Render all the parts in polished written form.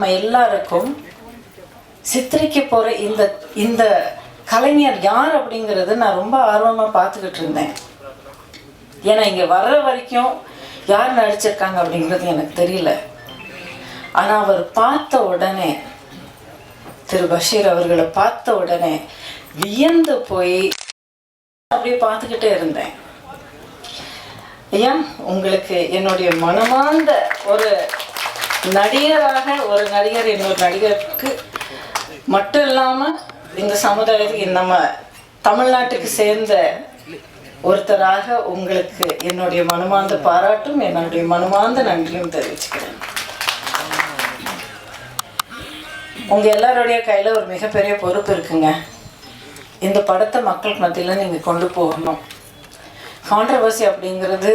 நம்ம எல்லாருக்கும் சித்தரிக்க போற இந்த இந்த கலைஞர் யார் அப்படிங்கறது நான் ரொம்ப ஆர்வமா பார்த்துக்கிட்டு இருந்தேன். ஏன்னா இங்க வர்ற வரைக்கும் யார் நடிச்சிருக்காங்க அப்படிங்கிறது எனக்கு தெரியல. ஆனா அவர் பார்த்த உடனே, திரு பஷீர் அவர்களை பார்த்த உடனே வியந்து போய் அப்படியே பார்த்துக்கிட்டே இருந்தேன். ஐயா, உங்களுக்கு என்னுடைய மனமார்ந்த ஒரு நடிகராக, ஒரு நடிகர் இன்னொரு நடிகருக்கு மட்டும் இல்லாமல் இந்த சமுதாயத்துக்கு, நம்ம தமிழ்நாட்டுக்கு சேர்ந்த ஒருத்தராக உங்களுக்கு என்னுடைய மனமார்ந்த பாராட்டும் என்னுடைய மனமார்ந்த நன்றியும் தெரிவிச்சுக்கிறேன். உங்க எல்லாருடைய கையில ஒரு மிகப்பெரிய பொறுப்பு இருக்குங்க. இந்த படத்தை மக்கள் மத்தியில் நீங்க கொண்டு போகணும். கான்ட்ரவர்சி அப்படிங்கிறது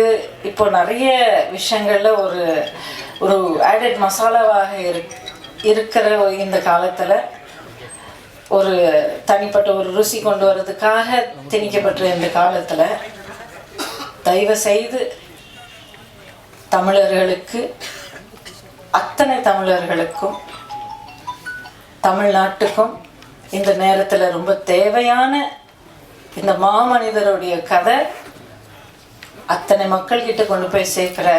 இப்போ நிறைய விஷயங்கள்ல ஒரு ஒரு ஆடட் மசாலாவாக இருக்கிற இந்த காலத்தில் ஒரு தனிப்பட்ட ஒரு ருசி கொண்டு வர்றதுக்காக திணிக்கப்பட்ட இந்த காலத்தில் தயவு செய்து தமிழர்களுக்கு, அத்தனை தமிழர்களுக்கும், தமிழ்நாட்டுக்கும் இந்த நேரத்தில் ரொம்ப தேவையான இந்த மாமனிதருடைய கதை அத்தனை மக்கள்கிட்ட கொண்டு போய் சேர்க்குற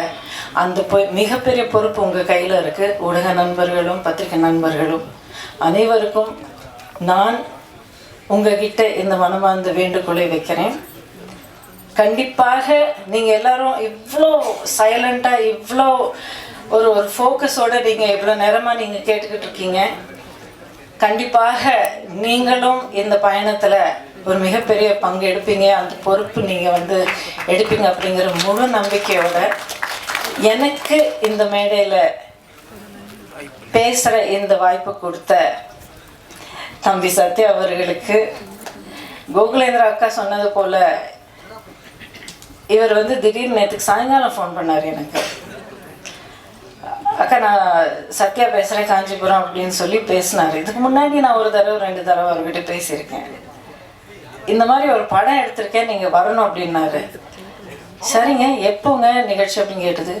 அந்த மிகப்பெரிய பொறுப்பு உங்கள் கையில் இருக்குது. ஊடக நண்பர்களும் பத்திரிகை நண்பர்களும் அனைவருக்கும் நான் உங்ககிட்ட இந்த மனமார்ந்த வேண்டுகோளை வைக்கிறேன். கண்டிப்பாக நீங்கள் எல்லாரும் இவ்வளோ சைலண்ட்டாக, இவ்வளோ ஒரு ஒரு ஃபோக்கஸோடு நீங்கள் இவ்வளோ நேரமாக நீங்கள் கேட்டுக்கிட்டு இருக்கீங்க. கண்டிப்பாக நீங்களும் இந்த பயணத்தில் ஒரு மிகப்பெரிய பங்கு எடுப்பீங்க. அந்த பொறுப்பு நீங்கள் எடுப்பீங்க அப்படிங்கிற முழு நம்பிக்கையோட எனக்கு இந்த மேடையில் பேசுகிற இந்த வாய்ப்பு கொடுத்த தம்பி சத்யா அவர்களுக்கு, கோகுலேந்திரா அக்கா சொன்னது போல் இவர் திடீர்னு நேற்றுக்கு சாயங்காலம் ஃபோன் பண்ணார் எனக்கு. அக்கா, நான் சத்யா பேசுகிறேன் காஞ்சிபுரம் அப்படின்னு சொல்லி பேசினார். இதுக்கு முன்னாடி நான் ஒரு தடவை 2 தடவை அவர்கிட்ட பேசியிருக்கேன். இந்த மாதிரி ஒரு படம் எடுத்திருக்கேன், நீங்கள் வரணும் அப்படின்னாரு. சரிங்க, எப்போங்க நிகழ்ச்சி அப்படின்னு கேட்டது.